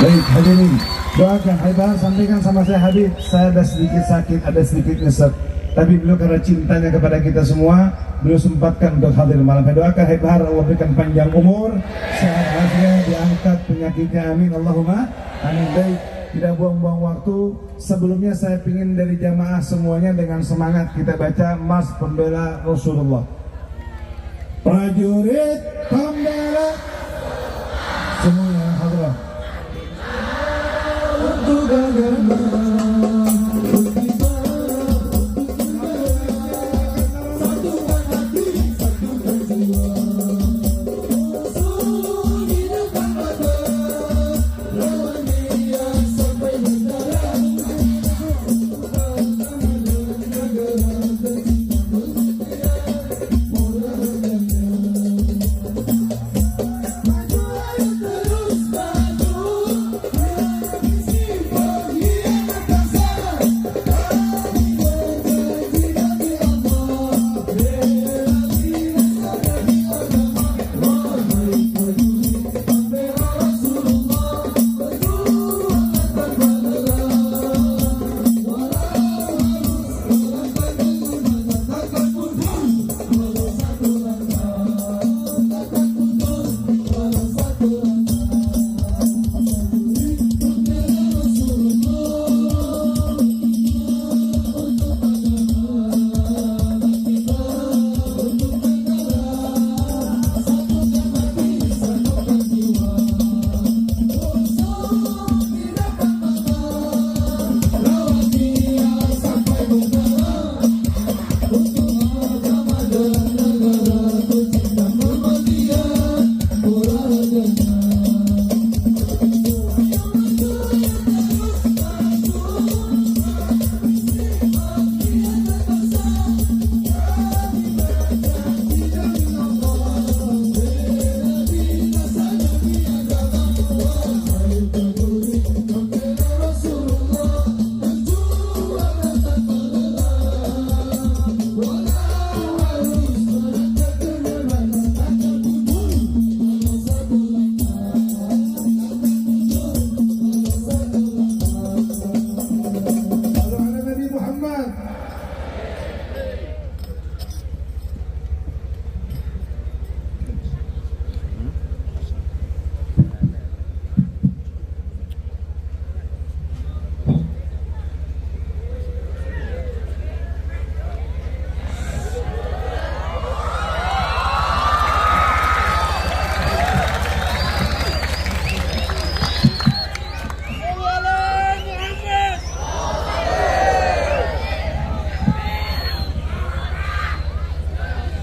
Baik hadirin, doakan Habib, sampaikan sama saya Habib, saya ada sedikit sakit, ada sedikit nyesek. Tapi beliau karena cintanya kepada kita semua, beliau sempatkan untuk hadir malam. Saya doakan Habib Allah berikan panjang umur, sehat afiat, diangkat penyakitnya, amin Allahumma amin. Baik, tidak buang-buang waktu. Sebelumnya saya ingin dari jamaah semuanya dengan semangat kita baca Mas Pembela Rasulullah. Prajurit pembela semuanya hadirlah. Untuk agama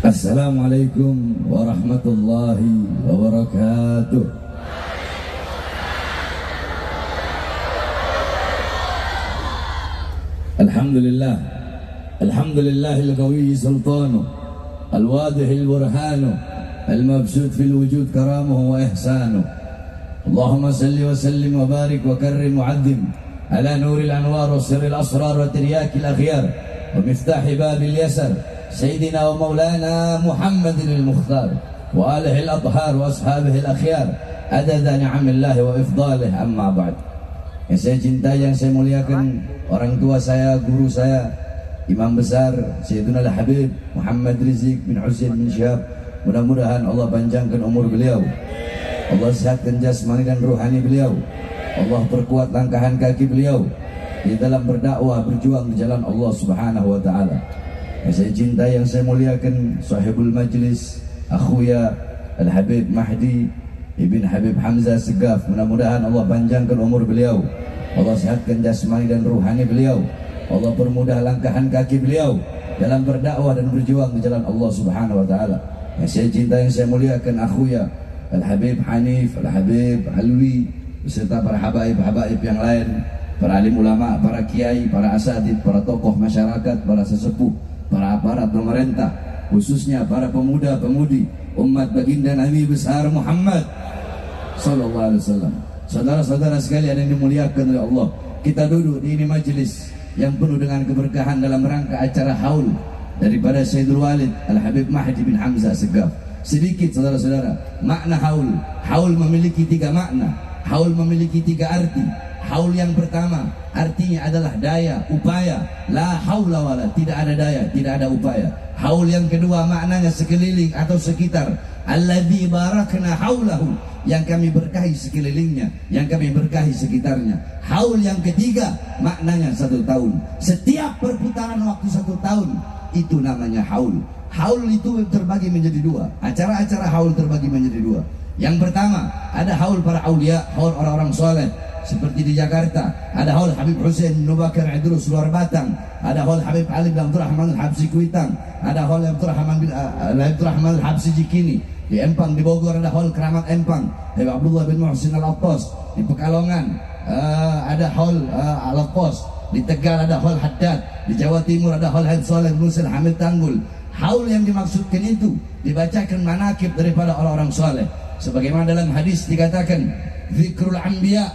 Assalamualaikum warahmatullahi wabarakatuh. Alhamdulillah, alhamdulillahil qawi sultanu, al-wadihil burhanu, al-mabsut fil wujud karamuhu wa ihsanu. Allahumma salli wa sallim wa barik wa karrim wa addim ala nuril anwar wa sirril asrar wa tiryakil akhyar wa miftahi babil yasar سيدنا ومولانا محمد المختار وآله الأطهار وأصحابه الأخيار عدد نعم الله وإفضاله أما بعد. Yang saya cintai, yang saya muliakan, orang tua saya, guru saya, Imam besar Sayyidina Al-Habib Muhammad Rizik bin Husain bin Syihab. Mudah-mudahan Allah panjangkan umur beliau, Allah sehatkan jasmani dan rohani beliau, Allah perkuat langkahan kaki beliau di dalam berdakwah, berjuang di jalan Allah Subhanahu wa taala. Yang saya cintai, yang saya muliakan, sahibul majlis, akhuya Al-Habib Mahdi Ibn Habib Hamzah Segaf. Mudah-mudahan Allah panjangkan umur beliau, Allah sehatkan jasmani dan ruhani beliau, Allah permudah langkahan kaki beliau dalam berdakwah dan berjuang di jalan Allah Subhanahu wa taala. Yang saya cintai, yang saya muliakan, akhuya Al-Habib Hanif, Al-Habib Alwi, beserta para habaib-habaib yang lain, para alim ulama, para kiai, para asatid, para tokoh masyarakat, para sesepuh, para aparat pemerintah, khususnya para pemuda-pemudi umat baginda Nabi besar Muhammad sallallahu alaihi wasallam. Saudara-saudara sekalian yang dimuliakan oleh Allah, kita duduk di ini majelis yang penuh dengan keberkahan dalam rangka acara haul daripada Sayyidul Walid Al-Habib Mahdi bin Hamzah Segaf. Sedikit saudara-saudara, makna haul. Haul memiliki 3 makna. Haul memiliki 3 arti. Haul yang pertama artinya adalah daya, upaya. La haula wala, tidak ada daya, tidak ada upaya. Haul yang kedua maknanya sekeliling atau sekitar. Alladzi barakna haulahu, yang kami berkahi sekelilingnya, yang kami berkahi sekitarnya. Haul yang ketiga maknanya 1 tahun. Setiap perputaran waktu 1 tahun itu namanya haul. Haul itu terbagi menjadi 2. Acara-acara haul terbagi menjadi 2. Yang pertama ada haul para aulia, haul orang-orang soleh. Seperti di Jakarta ada haul Habib Hussein bin Bakar Idrus Luar Batang, ada haul Habib Ali bin Abdul Rahman Al-Habsi Kuitang, ada haul Abdul Rahman Al-Habsi Jikini. Di Empang, di Bogor ada haul Keramat Empang, Habib Abdullah bin Muhsin Al-Attas. Di Pekalongan ada haul Al-Attas. Di Tegal ada haul Haddad. Di Jawa Timur ada haul Habib Saleh bin Musa Hamid Tanggul. Haul yang dimaksudkan itu dibacakan manakib daripada orang-orang soleh. Sebagaimana dalam hadis dikatakan, zikrul anbiya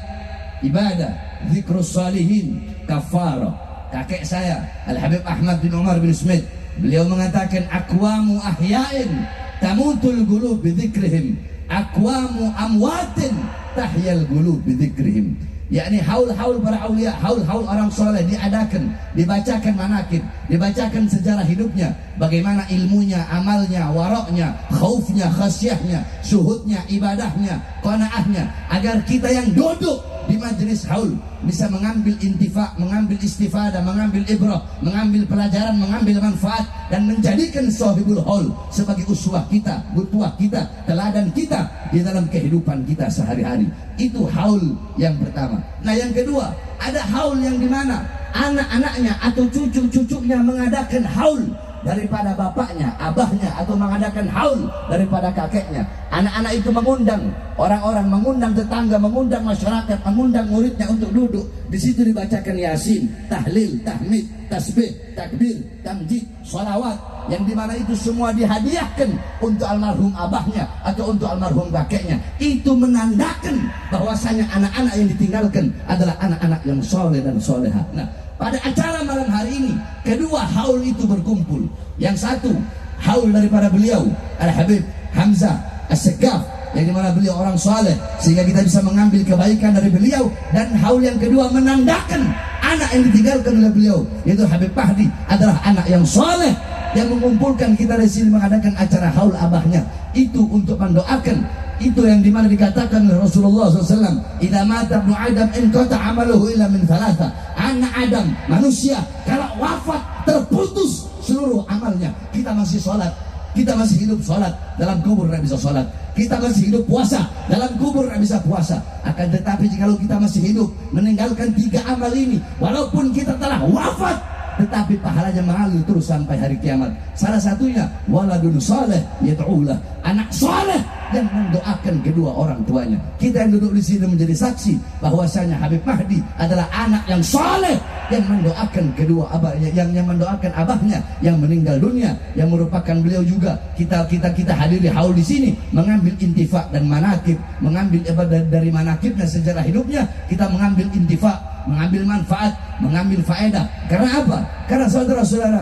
ibadah, zikrus salihin kafara. Kakek saya Al-Habib Ahmad bin Umar bin Smith, beliau mengatakan, aqwamu ahya'in tamutul qulub bi dzikrihim, aqwamu amwatin tahyal qulub bi dzikrihim. Yakni haul-haul para aulia, haul-haul orang soleh diadakan, dibacakan manakib, dibacakan sejarah hidupnya, bagaimana ilmunya, amalnya, waroknya, khaufnya, khasyahnya, suhudnya, ibadahnya, qanaahnya, agar kita yang duduk di majelis haul bisa mengambil intifa, mengambil istifadah, mengambil ibrah, mengambil pelajaran, mengambil manfaat, dan menjadikan sahibul haul sebagai uswah kita, qudwah kita, teladan kita di dalam kehidupan kita sehari-hari. Itu haul yang pertama. Nah, yang kedua ada haul yang dimana anak-anaknya atau cucu-cucunya mengadakan haul daripada bapaknya, abahnya, atau mengadakan haul daripada kakeknya. Anak-anak itu mengundang orang-orang, mengundang tetangga, mengundang masyarakat, mengundang muridnya untuk duduk. Di situ dibacakan yasin, tahlil, tahmid, tasbih, takbir, tamjid, sholawat, yang dimana itu semua dihadiahkan untuk almarhum abahnya atau untuk almarhum kakeknya. Itu menandakan bahwasanya anak-anak yang ditinggalkan adalah anak-anak yang soleh dan soleha. Nah, pada acara malam hari ini, kedua haul itu berkumpul. Yang satu, haul daripada beliau Al-Habib Hamzah As-Segaf, yang dimana beliau orang soleh, sehingga kita bisa mengambil kebaikan dari beliau. Dan haul yang kedua menandakan anak yang ditinggalkan oleh beliau, yaitu Habib Pahdi, adalah anak yang soleh, yang mengumpulkan kita di sini mengadakan acara haul abahnya. Itu untuk mendoakan. Itu yang dimana dikatakan oleh Rasulullah SAW, idza mata ibnu Adam inqata amaluhu illa min thalatha. Anak Adam, manusia, kalau wafat terputus seluruh amalnya. Kita masih sholat, kita masih hidup sholat, dalam kubur tidak bisa sholat. Kita masih hidup puasa, dalam kubur tidak bisa puasa. Akan tetapi jikalau kita masih hidup meninggalkan 3 amal ini, walaupun kita telah wafat, tetapi pahalanya mengalir terus sampai hari kiamat. Salah satunya waladun saleh yad'ulah, anak saleh yang mendoakan kedua orang tuanya. Kita yang duduk di sini menjadi saksi bahwasanya Habib Mahdi adalah anak yang saleh yang mendoakan kedua abahnya, yang mendoakan abahnya yang meninggal dunia, yang merupakan beliau juga. Kita hadiri haul di sini mengambil intifa dan manakib, mengambil ibadah dari manakibnya, sejarah hidupnya. Kita mengambil intifa, mengambil manfaat, mengambil faedah. Karena apa? Karena saudara-saudara,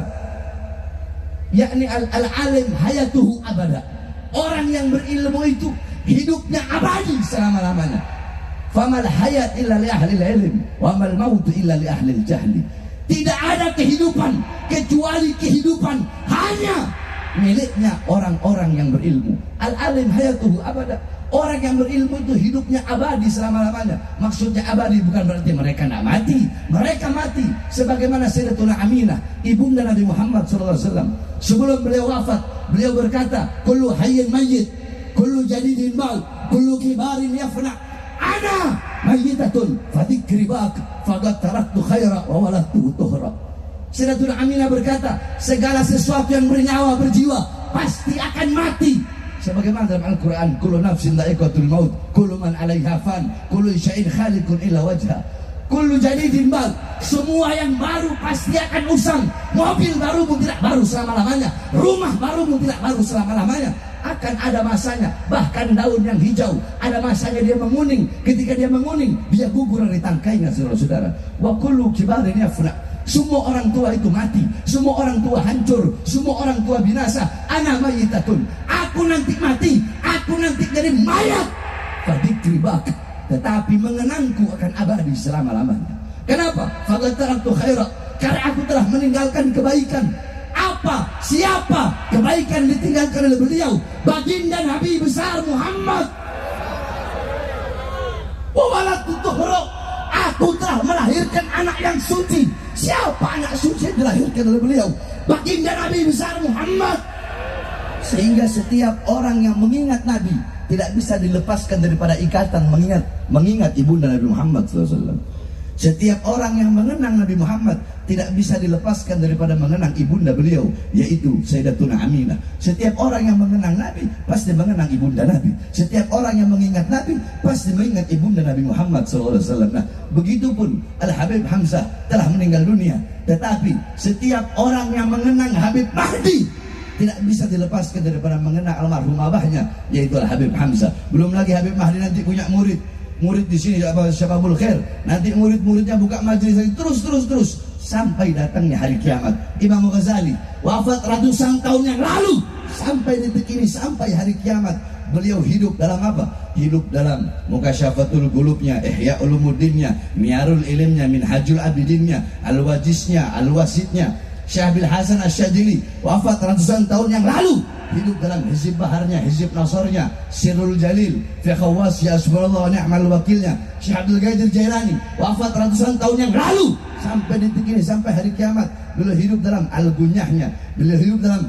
yakni al-alim hayatuhu abada. Orang yang berilmu itu hidupnya abadi selama-lamanya. Famal hayat illa li ahli ilm wa mal maut illa li ahli jahli. Tidak ada kehidupan kecuali kehidupan hanya miliknya orang-orang yang berilmu. Al-alim hayatuhu abada. Orang yang berilmu itu hidupnya abadi selama-lamanya. Maksudnya abadi bukan berarti mereka tidak mati. Mereka mati. Sebagaimana Sayyidatuna Aminah, ibunda Nabi Muhammad SAW. Sebelum beliau wafat, beliau berkata, kullu hayyin mayyit, kullu jadidin bal, kullu kibarin yafna. Ana mayyitatun fadikri bak, faqad taraktu khaira wa waladtu tuhra. Sayyidatuna Aminah berkata, segala sesuatu yang bernyawa, berjiwa, pasti akan mati. Sebagaimana dalam Al-Quran, kullu nafsin dha'iqatul maut, kullu man 'alaiha fan, kullu syai'in khaliqun illa wajha, kullu jadidin bal. Semua yang baru pasti akan usang. Mobil baru pun tidak baru selama-lamanya, rumah baru pun tidak baru selama-lamanya. Akan ada masanya. Bahkan daun yang hijau ada masanya dia menguning. Ketika dia menguning, dia gugur dari tangkainya, saudara-saudara. Wa kullu kibarin yafna. Semua orang tua itu mati, semua orang tua hancur, semua orang tua binasa. Ana mayyitatun, aku nanti mati, aku nanti jadi mayat. Fadikri bak, tetapi mengenangku akan abadi selama-lamanya. Kenapa? Faqad taraktu khaira, karena aku telah meninggalkan kebaikan. Apa? Siapa kebaikan ditinggalkan oleh beliau? Baginda Nabi besar Muhammad. Wa walatu tuhra, aku telah melahirkan anak yang suci. Siapa anak suci yang dilahirkan oleh beliau? Baginda Nabi besar Muhammad. Sehingga setiap orang yang mengingat Nabi tidak bisa dilepaskan daripada ikatan mengingat ibunda Nabi Muhammad SAW. Setiap orang yang mengenang Nabi Muhammad tidak bisa dilepaskan daripada mengenang ibunda beliau, yaitu Sayyidatuna Aminah. Setiap orang yang mengenang Nabi pasti mengenang ibunda Nabi. Setiap orang yang mengingat Nabi pasti mengingat ibunda Nabi Muhammad SAW. Nah, begitupun Al-Habib Hamzah telah meninggal dunia, tetapi setiap orang yang mengenang Habib Mahdi tidak bisa dilepaskan daripada mengenang almarhum abahnya, yaitu Al-Habib Hamzah. Belum lagi Habib Mahdi nanti punya murid di sini Syababul Khair. Nanti murid-muridnya buka majelis lagi terus sampai datangnya hari kiamat. Imam Ghazali wafat ratusan tahun yang lalu, sampai detik ini, sampai hari kiamat beliau hidup dalam apa? Hidup dalam Mukasyafatul Qulubnya, Ihya Ulumuddinnya, Miyarul Ilmnya, Minhajul Abidinnya, Al-Wajisnya, Al-Wasidnya. Syekh Bil Hasan Asy-Syadzili wafat ratusan tahun yang lalu, hidup dalam Hizib Baharnya, Hizib Nasornya, Sirrul Jalil, fi Khawas ya Subhanallah wa ni'mal wakilnya. Syekh Abdul Qadir Jailani wafat ratusan tahun yang lalu, sampai detik ini, sampai hari kiamat beliau hidup dalam Al-Gunyahnya, beliau hidup dalam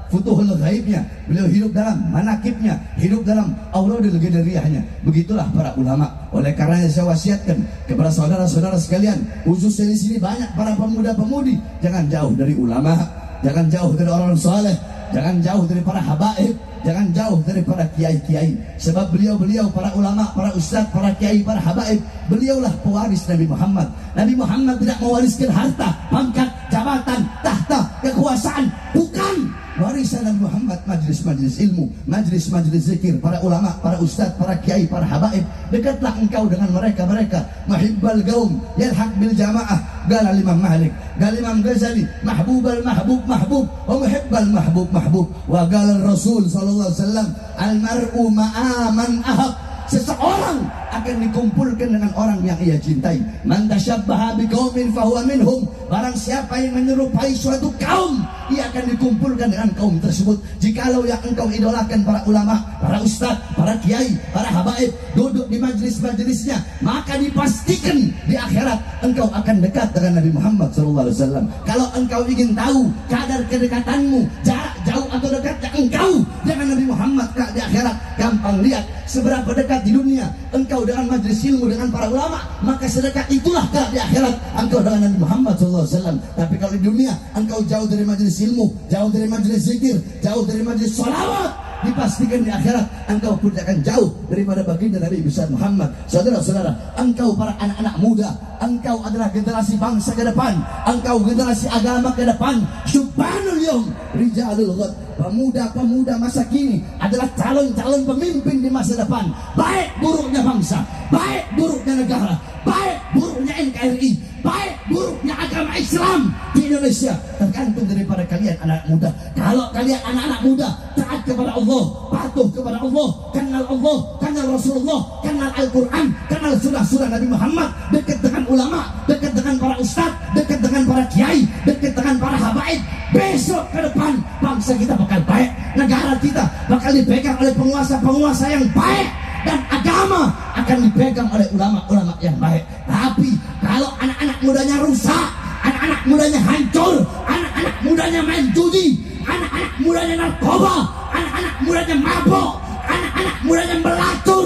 Futuhul Ghaibnya, beliau hidup dalam manakibnya, hidup dalam Auradul Qadariyahnya. Begitulah para ulama. Oleh karenanya saya wasiatkan kepada saudara-saudara sekalian, khususnya di sini banyak para pemuda-pemudi, jangan jauh dari ulama, jangan jauh dari orang saleh, jangan jauh dari para habaib, jangan jauh dari para kiai-kiai. Sebab beliau-beliau, para ulama, para ustadz, para kiai, para habaib, beliaulah pewaris Nabi Muhammad. Nabi Muhammad tidak mewariskan harta, pangkat, jabatan, tahta, kekuasaan. Bukan. Warisan Nabi Muhammad majlis-majlis ilmu, majlis-majlis zikir, para ulama, para ustadz, para kiai, para habaib. Dekatlah engkau dengan mereka-mereka. Mahibbal gaum yalhaq bil jamaah, qala Imam Malik, qala Imam Ghazali, mahbubal mahbub mahbub wa muhibbal mahbub mahbub, wa qala Rasul sallallahu alaihi wasallam, al mar'u ma'a man ahab. Seseorang akan dikumpulkan dengan orang yang ia cintai. Man tasyabbaha biqaumin fahuwa minhum. Barang siapa yang menyerupai suatu kaum, ia akan dikumpulkan dengan kaum tersebut. Jikalau yang engkau idolakan para ulama, para ustadz, para kiai, para habaib, duduk di majlis-majlisnya, maka dipastikan di akhirat engkau akan dekat dengan Nabi Muhammad SAW. Kalau engkau ingin tahu kadar kedekatanmu, jarak jauh atau dekatnya engkau dengan Nabi Muhammad di akhirat, gampang lihat seberapa dekat di dunia engkau dengan majlis ilmu, dengan para ulama, maka sedekat itulah kelak di akhirat engkau dengan Nabi Muhammad SAW. Tapi kalau di dunia engkau jauh dari majlis ilmu, jauh dari majlis zikir, jauh dari majlis sholawat, dipastikan di akhirat engkau pun akan jauh daripada baginda Nabi besar Muhammad. Saudara-saudara, engkau para anak-anak muda, engkau adalah generasi bangsa ke depan, engkau generasi agama ke depan. Subhanul yawm rijalul ghad, pemuda-pemuda masa kini adalah calon-calon pemimpin di masa depan. Baik buruknya bangsa, baik buruknya negara, baik buruknya NKRI, baik buruknya agama Islam di Indonesia tergantung daripada kalian anak muda. Kalau kalian anak-anak muda taat kepada Allah, patuh kepada Allah, kenal Rasulullah, kenal Al-Quran, kenal surah-surah Nabi Muhammad, dekat dengan ulama, dekat dengan para ustadz, dekat dengan para kiai, dekat dengan para habaib, besok ke depan bangsa kita bakal baik, negara kita bakal dipegang oleh penguasa-penguasa yang baik, dan agama akan dipegang oleh ulama-ulama yang baik. Tapi kalau anak-anak mudanya rusak, anak-anak mudanya hancur, anak-anak mudanya main judi, anak-anak mudanya narkoba, anak-anak mudanya mabok, anak-anak mudanya melacur,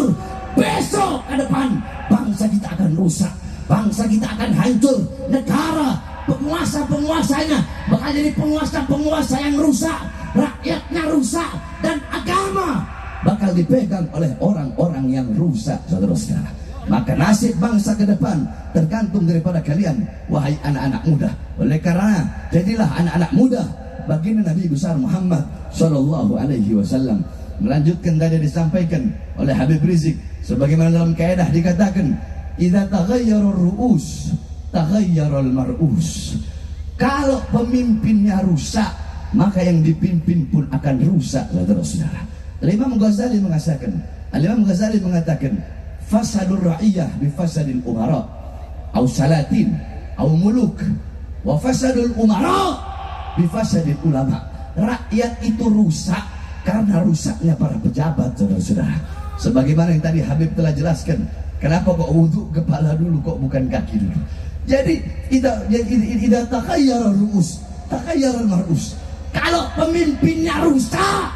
besok ke depan bangsa kita akan rusak, bangsa kita akan hancur, negara, penguasa-penguasanya bakal jadi penguasa-penguasa yang rusak, rakyatnya rusak, dan agama bakal dipegang oleh orang-orang yang rusak, saudara-saudara. Maka nasib bangsa ke depan tergantung daripada kalian, wahai anak-anak muda. Oleh karena jadilah anak-anak muda baginda Nabi besar Muhammad sallallahu alaihi wasallam. Melanjutkan tadi disampaikan oleh Habib Rizik, sebagaimana dalam kaidah dikatakan, idza taghayyara ar-ru'us taghayyara al-mar'us. Kalau pemimpinnya rusak, maka yang dipimpin pun akan rusak, saudara-saudara. Imam Ghazali mengatakan, fasadur ra'iyah bifasadil umara au salatin au muluk wa fasadul umara bifasadil ulama. Rakyat itu rusak karena rusaknya para pejabat, saudara-saudara. Sebagaimana yang tadi Habib telah jelaskan, kenapa kok wudhu kepala dulu kok bukan kaki dulu. Jadi tidak takhayyara ru'us, takhayyara mar'us. Kalau pemimpinnya rusak,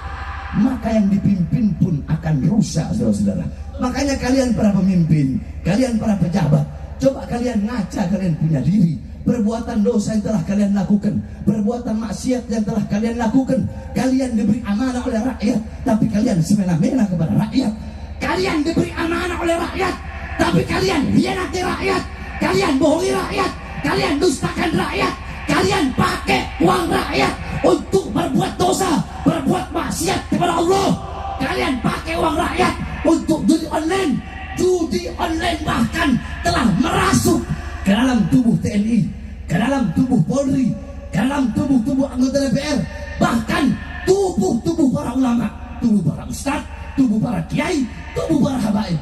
maka yang dipimpin pun akan rusak, saudara-saudara. Makanya kalian para pemimpin, kalian para pejabat, coba kalian ngaca, kalian punya diri. Perbuatan dosa yang telah kalian lakukan, perbuatan maksiat yang telah kalian lakukan. Kalian diberi amanah oleh rakyat, tapi kalian semena-mena kepada rakyat. Kalian diberi amanah oleh rakyat, tapi kalian hianati rakyat. Kalian bohongi rakyat, kalian dustakan rakyat. Kalian pakai uang rakyat untuk berbuat dosa, berbuat maksiat kepada Allah. Kalian pakai uang rakyat untuk judi online. Judi online bahkan telah merasuk ke dalam tubuh TNI, ke dalam tubuh Polri, ke dalam tubuh anggota DPR, bahkan tubuh para ulama, tubuh para ustadz, tubuh para kiai, tubuh para habaib.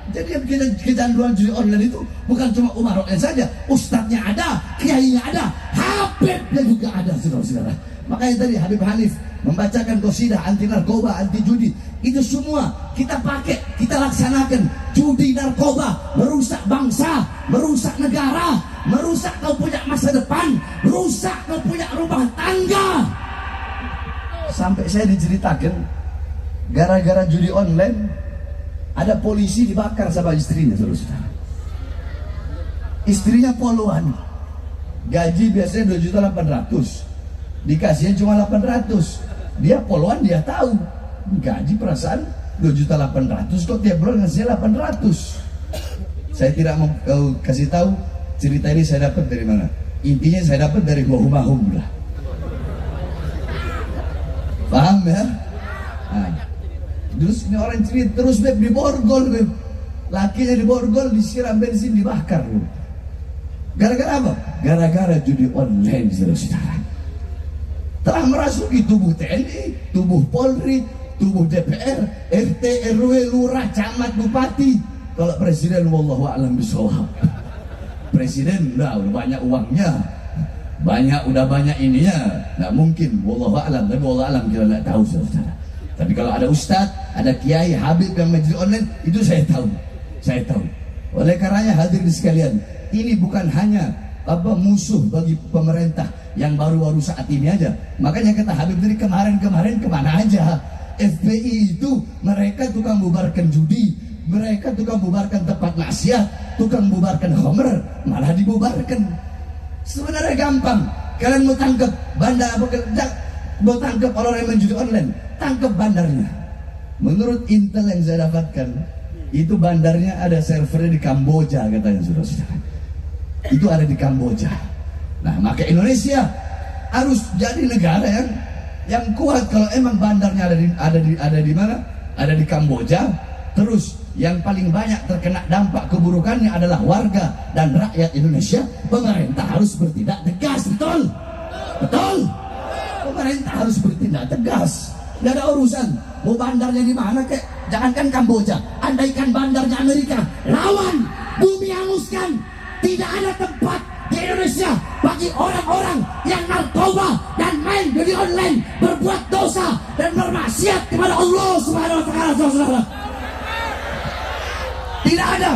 Jadi kecanduan judi online itu bukan cuma umaroknya saja, ustadznya ada, kiainya ada, habibnya juga ada, saudara-saudara. Makanya tadi Habib Hanif membacakan qasidah anti narkoba, anti judi. Itu semua kita pakai, kita laksanakan. Judi, narkoba merusak bangsa, merusak negara, merusak kau punya masa depan, merusak kau punya rumah tangga. Sampai saya diceritakan, gara-gara judi online ada polisi dibakar sama istrinya, saudara-saudara. Istrinya poluan, gaji biasanya 2.800.000, dikasihnya cuma 800. Dia poluan, dia tahu gaji perasaan 2.800.000 kok tiap bulan ngasih 800. Saya tidak mau kau kasih tahu cerita ini saya dapat dari mana. Intinya saya dapat dari Wahumahum lah. Paham ya? Nah, terus ini orang cerita terus beb di borgol beb. Lakinya di borgol, disiram bensin, dibakar beb. Gara-gara apa? Gara-gara judi online, saudara-saudara. Telah merasuki tubuh TNI, tubuh Polri, tubuh DPR, RT, RW, lurah, camat, bupati. Kalau presiden, wallahu a'lam bishawab. Presiden udah banyak uangnya, udah banyak ininya, nggak mungkin. Wallahu a'lam, tapi wallahu a'lam kita nggak tahu, saudara. Tapi kalau ada ustadz, ada kiai, habib yang majlis online, itu saya tahu. Oleh karenanya hadirin sekalian, ini bukan hanya musuh bagi pemerintah yang baru-baru saat ini aja. Makanya kata Habib tadi, kemarin kemana aja? FPI itu mereka tukang bubarkan judi, mereka tukang bubarkan tempat maksiat, tukang bubarkan khamr, malah dibubarkan. Sebenarnya gampang. Kalian mau tangkap bandar apa? Mau tangkap orang yang menjudi online, tangkap bandarnya. Menurut intel yang saya dapatkan, itu bandarnya ada servernya di Kamboja katanya, saudara-saudara. Itu ada di Kamboja. Nah, maka Indonesia harus jadi negara yang kuat. Kalau emang bandarnya ada di mana? Ada di Kamboja. Terus yang paling banyak terkena dampak keburukannya adalah warga dan rakyat Indonesia. Pemerintah harus bertindak tegas, betul? Betul? Pemerintah harus bertindak tegas. Tidak ada urusan mau bandarnya di mana kek. Jangankan Kamboja, andaikan bandarnya Amerika, lawan, bumi hanguskan. Tidak ada tempat di Indonesia bagi orang-orang yang narkoba dan main judi online, berbuat dosa dan bermaksiat kepada Allah Subhanahu wa taala, saudara. Tidak ada.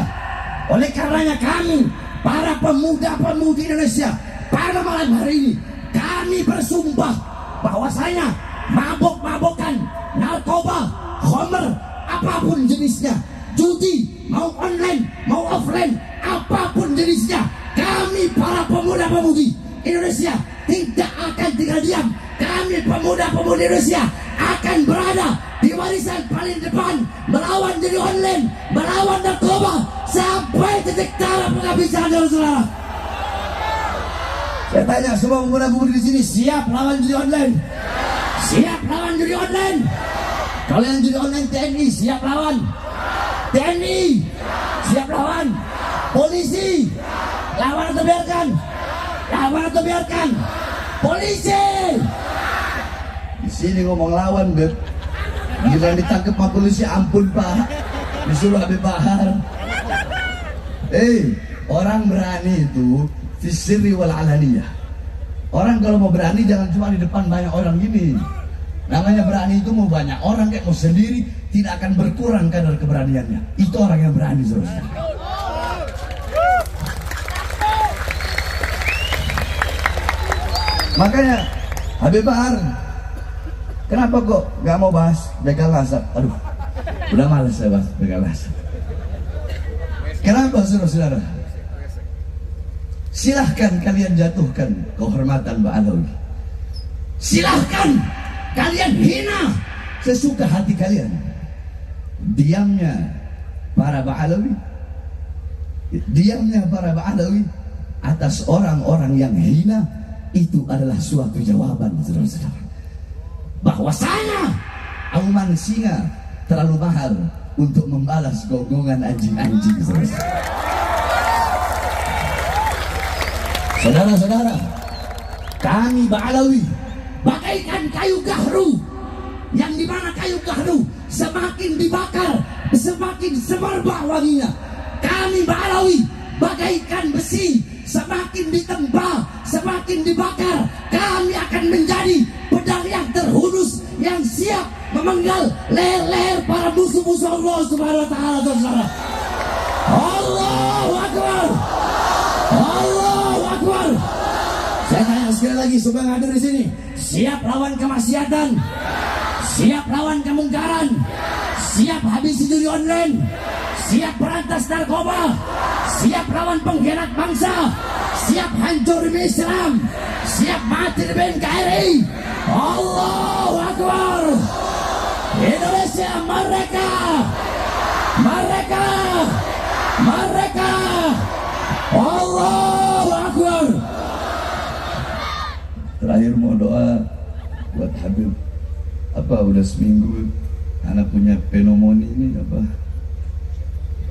Oleh karenanya kami, para pemuda-pemudi Indonesia, pada malam hari ini kami bersumpah bahwasanya mabok-mabokan, narkoba, khamr, apapun jenisnya, judi, mau online, mau offline, apapun jenisnya, kami para pemuda-pemudi Indonesia tidak akan tinggal diam. Kami pemuda-pemudi Indonesia akan berada di barisan paling depan, melawan judi online, melawan narkoba sampai titik darah penghabisan, saudara. Saya tanya semua pemuda-pemudi di sini, siap lawan judi online? Siap lawan judi online? Kalau yang judi online TNI siap lawan? TNI siap lawan? Polisi lawan atau biarkan? Lawan atau biarkan? Polisi di sini ngomong lawan, beb. Gila ditangkap sama polisi, ampun pak, disuruh Habib Bahar. Orang berani itu fisirri wal alaniyah. Orang kalau mau berani jangan cuma di depan banyak orang gini. Namanya berani itu mau banyak orang kayak mau sendiri, tidak akan berkurang kadar keberaniannya. Itu orang yang berani, saudara. Makanya Habib Bahar, kenapa kok nggak mau bahas begal asap? Aduh, udah males saya bahas begal asap. Kenapa, saudara-saudara? Silahkan kalian jatuhkan kehormatan Mbak Alawi. Silahkan kalian hina sesuka hati kalian. Diamnya para Mbak Alawi, diamnya para Mbak Alawi atas orang-orang yang hina, itu adalah suatu jawaban, saudara-saudara, bahwasanya auman singa terlalu mahal untuk membalas gonggongan anjing-anjing, saudara-saudara. Saudara-saudara, kami Ba'alawi bagaikan kayu gahru, yang dimana kayu gahru semakin dibakar semakin semerbak wanginya. Kami Ba'alawi bagaikan besi, semakin ditempa semakin dibakar. Kami akan menjadi pedang yang terhunus, yang siap memenggal leher-leher para musuh-musuh Allah Subhanahu wa taala, saudara. Allahu Akbar. Allahu Akbar. Saya tanya sekali lagi, semua yang hadir di sini, siap lawan kemaksiatan? Siap lawan kemungkaran? Siap habisi judi online? Siap berantas narkoba? Siap lawan pengkhianat bangsa? Siap hancur demi Islam? Siap mati demi NKRI? Allahu Akbar. Indonesia merdeka. Merdeka. Merdeka. Allahu Akbar. Terakhir mau doa buat Habib. Apa udah seminggu anak punya pneumonia ini, apa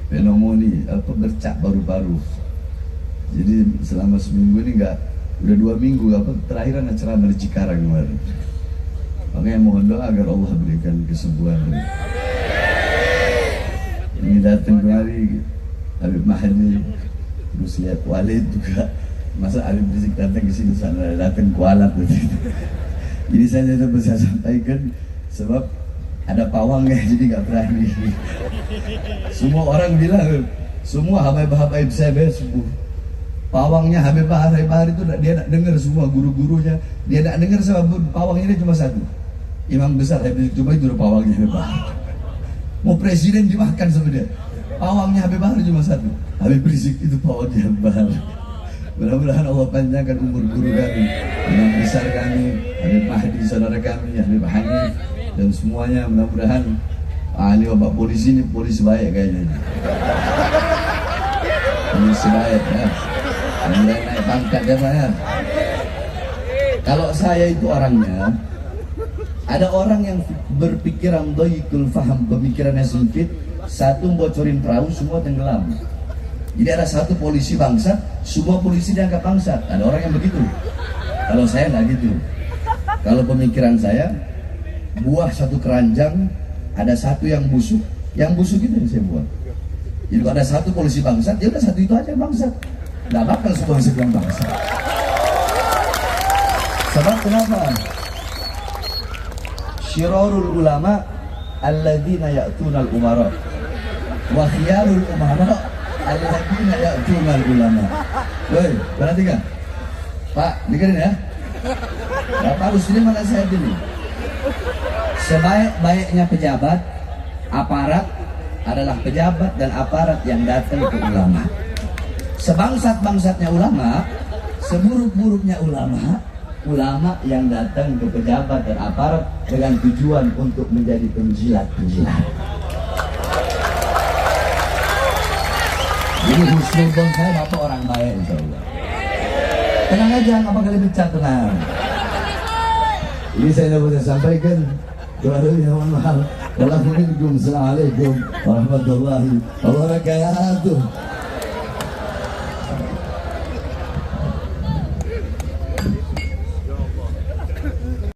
pneumonia, apa bercak paru-paru. Jadi selama seminggu ini enggak, udah 2 minggu apa terakhir anak ceramah di Cikarang kemarin. Makanya mohon doa agar Allah berikan kesembuhan. Ini datang kemari Habib Mahdi, terus lihat Walid juga. Masa Habib Rizik datang ke sini, sana datang kualat gitu. Jadi saya tetap bisa sampaikan, sebab ada pawang ya, jadi nggak berani. Semua orang bilang, semua habaib-habaib saya besok pawangnya Habib Bahar itu dia nak dengar, semua guru-gurunya dia nak dengar, sebab pawangnya ini cuma satu, imam besar Habib Rizik, cuma itu pawangnya Habib Bahar. Mau presiden dimakan sama dia, pawangnya Habib Bahar cuma satu, Habib Rizik itu pawangnya Habib Bahar. Mudah-mudahan Allah panjangkan umur guru kami, imam besar kami, Habib Mahdi saudara kami, Habib Hanif, dan semuanya. Mudah-mudahan ini bapak polisi ini polisi baik kayaknya. Polisi baik ya. Mulai naik pangkat ya Pak ya. Kalau saya itu orangnya, ada orang yang berpikiran dhaikul faham, pemikirannya sempit, satu bocorin perahu semua tenggelam. Jadi ada satu polisi bangsat, semua polisi dianggap bangsat. Ada orang yang begitu. Kalau saya nggak gitu. Kalau pemikiran saya, buah satu keranjang, ada satu yang busuk itu yang saya buat. Jadi kalau ada satu polisi bangsat, ya udah satu itu aja yang bangsat. Nggak bakal semua yang bangsat. Sebab kenapa? Syirarul ulama alladzina ya'tunal umara wa khiyarul umara alladzina ya'tunal ulama. Woi, perhatikan Pak, dengerin ya. Bapak harus ini mana saya dulu. Sebaik-baiknya pejabat, aparat adalah pejabat dan aparat yang datang ke ulama. Sebangsat-bangsatnya ulama, seburuk-buruknya ulama, ulama yang datang ke pejabat dan aparat dengan tujuan untuk menjadi penjilat-penjilat. Jadi husnudon saya bapak orang baik, insyaallah. Tenang aja, apa kali bicara tenang. Ini saya dapat saya sampaikan. Doa yang mahal. Assalamualaikum warahmatullahi wabarakatuh.